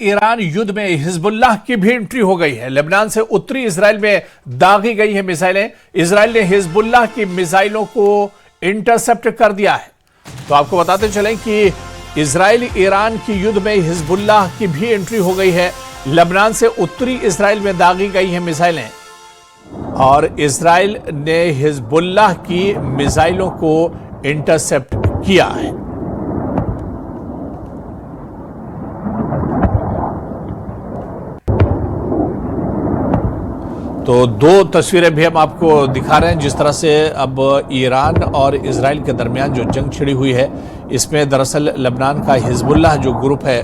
Iran युद्ध में Hezbollah की भी एंट्री हो गई है। लेबनान से उत्तरी इजराइल में दागी गई है मिसाइलें। इजराइल ने हिजबुल्लाह की मिसाइलों को इंटरसेप्ट कर दिया है। तो आपको बताते चलें कि इजराइल ईरान की युद्ध में हिजबुल्लाह की भी एंट्री हो गई है। लेबनान से उत्तरी इजराइल में दागी गई है मिसाइलें और इजराइल ने हिजबुल्लाह की मिसाइलों को इंटरसेप्ट किया है। तो दो तस्वीरें भी हम आपको दिखा रहे हैं जिस तरह से अब ईरान और इजराइल के दरमियान जो जंग छिड़ी हुई है, इसमें दरअसल लेबनान का हिजबुल्लाह जो ग्रुप है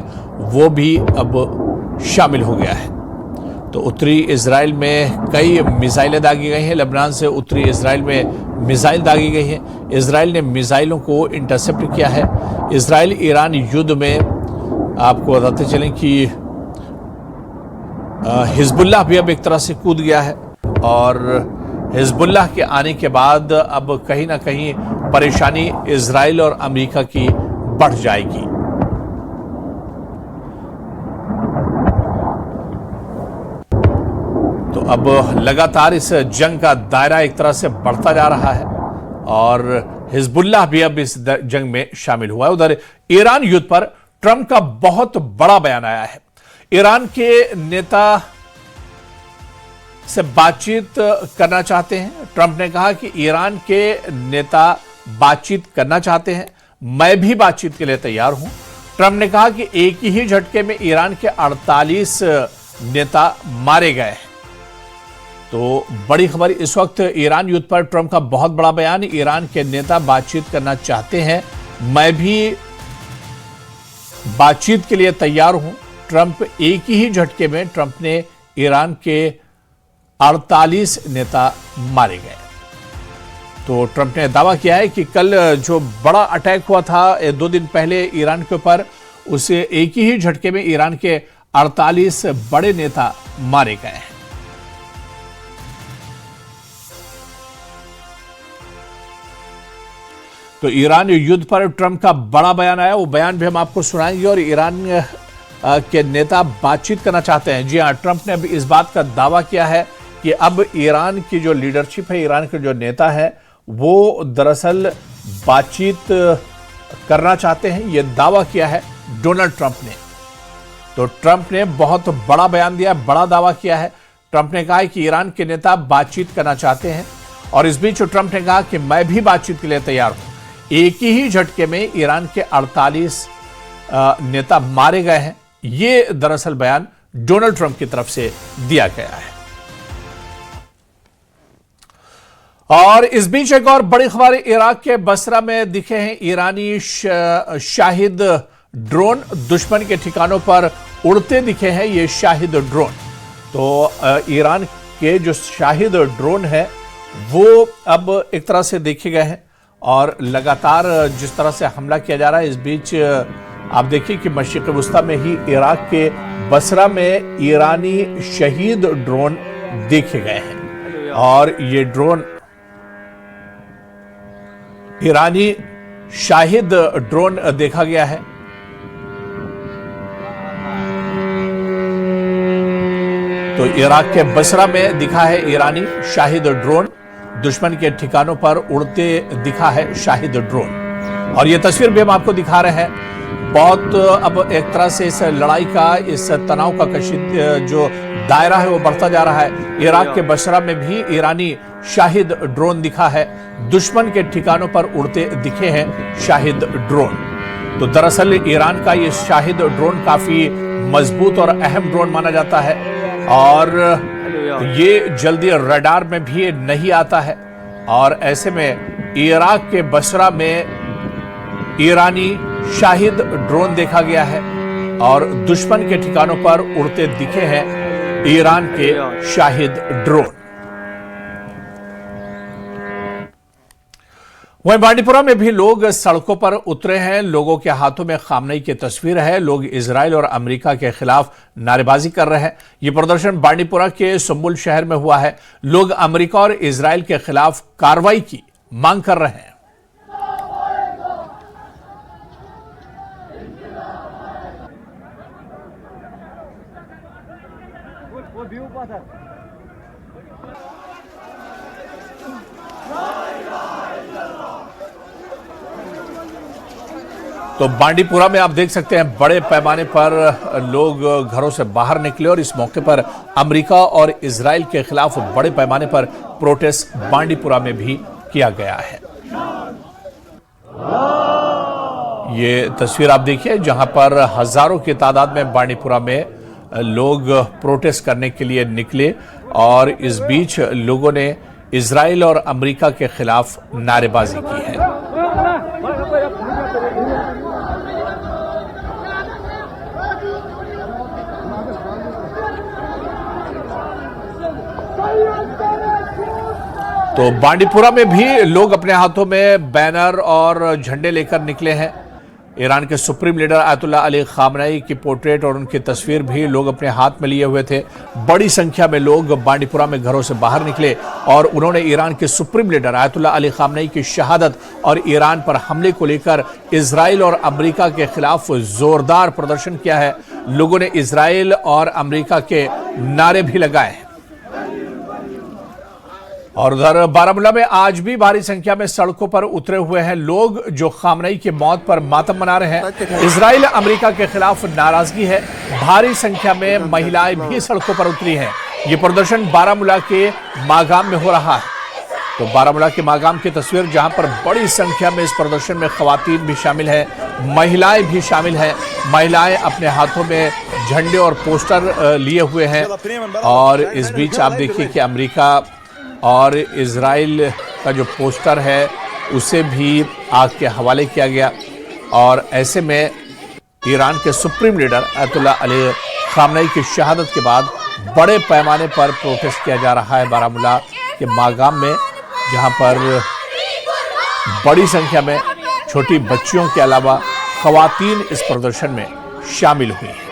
वो भी अब शामिल हो गया है। तो उत्तरी इजराइल में कई मिसाइलें दागी गई हैं। लेबनान से उत्तरी इजराइल में मिसाइल दागी गई हैं। इजराइल ने मिसाइलों को इंटरसेप्ट किया है। इजराइल ईरान युद्ध में आपको बताते चलें कि हिजबुल्लाह भी अब एक तरह से कूद गया है और हिजबुल्लाह के आने के बाद अब कहीं ना कहीं परेशानी इजराइल और अमेरिका की बढ़ जाएगी। तो अब लगातार इस जंग का दायरा एक तरह से बढ़ता जा रहा है और हिजबुल्लाह भी अब इस जंग में शामिल हुआ है। उधर ईरान युद्ध पर ट्रंप का बहुत बड़ा बयान आया है। ईरान के नेता से बातचीत करना चाहते हैं। ट्रंप ने कहा कि ईरान के नेता बातचीत करना चाहते हैं, मैं भी बातचीत के लिए तैयार हूं। ट्रंप ने कहा कि एक ही झटके में ईरान के 48 नेता मारे गए हैं। तो बड़ी खबर इस वक्त ईरान युद्ध पर ट्रंप का बहुत बड़ा बयान। ईरान के नेता बातचीत करना चाहते हैं, मैं भी बातचीत के लिए तैयार हूं। ट्रंप एक ही झटके में ट्रंप ने ईरान के 48 नेता मारे गए। तो ट्रंप ने दावा किया है कि कल जो बड़ा अटैक हुआ था 2 दिन पहले ईरान के ऊपर, उसे एक ही झटके में ईरान के 48 बड़े नेता मारे गए हैं। तो ईरान युद्ध पर ट्रंप का बड़ा बयान आया, वो बयान भी हम आपको सुनाएंगे। और ईरान के नेता बातचीत करना चाहते हैं। जी हां, ट्रंप ने अभी इस बात का दावा किया है कि अब ईरान की जो लीडरशिप है, ईरान के जो नेता है, वो दरअसल बातचीत करना चाहते हैं। यह दावा किया है डोनाल्ड ट्रंप ने। तो ट्रंप ने बहुत बड़ा बयान दिया, बड़ा दावा किया है। ट्रंप ने कहा है कि ईरान के नेता बातचीत करना चाहते हैं और इस बीच ट्रंप ने कहा कि मैं भी बातचीत के लिए तैयार हूं। एक ही झटके में ईरान के 48 नेता मारे गए हैं। यह दरअसल बयान डोनाल्ड ट्रंप की तरफ से दिया गया है। और इस बीच एक और बड़ी खबर, इराक के बसरा में दिखे हैं ईरानी शाहिद ड्रोन। दुश्मन के ठिकानों पर उड़ते दिखे हैं ये शाहिद ड्रोन। तो ईरान के जो शाहिद ड्रोन है वो अब एक तरह से देखे गए हैं और लगातार जिस तरह से हमला किया जा रहा है, इस बीच आप देखिए कि मशरिक़ वुस्ता में ही इराक के बसरा में ईरानी शहीद ड्रोन देखे गए हैं और ये ड्रोन ईरानी शाहिद ड्रोन देखा गया है। तो इराक के बसरा में दिखा है ईरानी शाहिद ड्रोन। दुश्मन के ठिकानों पर उड़ते दिखा है शाहिद ड्रोन और यह तस्वीर भी हम आपको दिखा रहे हैं। बहुत अब एक तरह से इस लड़ाई का, इस तनाव का कशिद जो दायरा है वो बढ़ता जा रहा है। इराक के बसरा में भी ईरानी शाहिद ड्रोन दिखा है। दुश्मन के ठिकानों पर उड़ते दिखे हैं शाहिद ड्रोन। तो दरअसल ईरान का ये शाहिद ड्रोन काफी मजबूत और अहम ड्रोन माना जाता है और ये जल्दी रडार में भी नहीं आता है और ऐसे में इराक के बसरा में ईरानी शाहिद ड्रोन देखा गया है और दुश्मन के ठिकानों पर उड़ते दिखे हैं ईरान के शाहिद ड्रोन। वहीं बांडीपुरा में भी लोग सड़कों पर उतरे हैं। लोगों के हाथों में खामनेई की तस्वीर है। लोग इजराइल और अमेरिका के खिलाफ नारेबाजी कर रहे हैं। यह प्रदर्शन बांडीपुरा के सुम्बुल शहर में हुआ है। लोग अमेरिका और इजराइल के खिलाफ कार्रवाई की मांग कर रहे हैं। तो बांडीपुरा में आप देख सकते हैं बड़े पैमाने पर लोग घरों से बाहर निकले और इस मौके पर अमेरिका और इजराइल के खिलाफ बड़े पैमाने पर प्रोटेस्ट बांडीपुरा में भी किया गया है। ये तस्वीर आप देखिए जहां पर हजारों की तादाद में बांडीपुरा में लोग प्रोटेस्ट करने के लिए निकले और इस बीच लोगों ने इजराइल और अमेरिका के खिलाफ नारेबाजी की है। तो बांडीपुरा में भी लोग अपने हाथों में बैनर और झंडे लेकर निकले हैं। ईरान के supreme leader Ayatollah Ali Khamenei की पोर्ट्रेट और उनकी तस्वीर भी लोग अपने हाथ में लिए हुए थे। बड़ी संख्या में लोग बांडीपुरा में घरों से बाहर निकले और उन्होंने ईरान के supreme leader Ayatollah Ali Khamenei की शहादत और ईरान पर हमले को लेकर इजराइल और अमेरिका के खिलाफ जोरदार प्रदर्शन किया है। लोगों ने इजराइल और अमेरिका के नारे भी लगाए हैं। और उधर बारामूला में आज भी भारी संख्या में सड़कों पर उतरे हुए हैं लोग जो खामनेई की मौत पर मातम मना रहे हैं। इजराइल अमेरिका के खिलाफ नाराजगी है। भारी संख्या में महिलाएं भी सड़कों पर उतरी हैं। ये प्रदर्शन बारामूला के मागाम में हो रहा है। तो बारामूला के मागाम की तस्वीर जहां पर बड़ी संख्या में इस प्रदर्शन में खवातीन भी शामिल है, महिलाएं भी शामिल हैं। महिलाएं अपने हाथों में झंडे और पोस्टर लिए हुए हैं और इस बीच आप देखिए कि अमेरिका और इजराइल का जो पोस्टर है उसे भी आग के हवाले किया गया। और ऐसे में ईरान के supreme leader Ayatollah Ali Khamenei की शहादत के बाद बड़े पैमाने पर प्रोटेस्ट किया जा रहा है बारामूला के मागाम में, जहां पर बड़ी संख्या में छोटी बच्चियों के अलावा खवातीन इस प्रदर्शन में शामिल हुई हैं।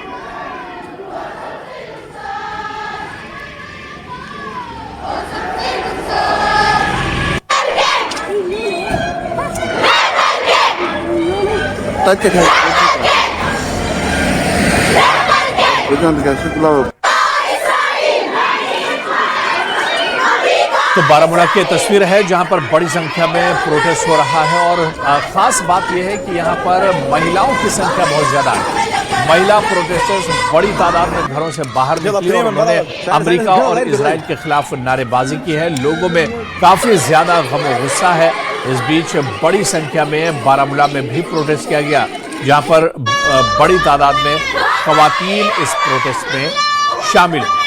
तो बारामूला की तस्वीर है जहां पर बड़ी संख्या में प्रोटेस्ट हो रहा है और खास बात यह है कि यहां पर महिलाओं की संख्या बहुत ज्यादा है। महिला प्रोटेस्टर्स बड़ी तादाद में घरों से बाहर निकले और उन्होंने अमेरिका और इजराइल के खिलाफ नारेबाजी की है। लोगों में काफी ज्यादा गम और गुस्सा है। इस बीच बड़ी संख्या में बारामूला में भी प्रोटेस्ट किया गया, जहां पर बड़ी तादाद में खवातीन इस प्रोटेस्ट में शामिल हुई।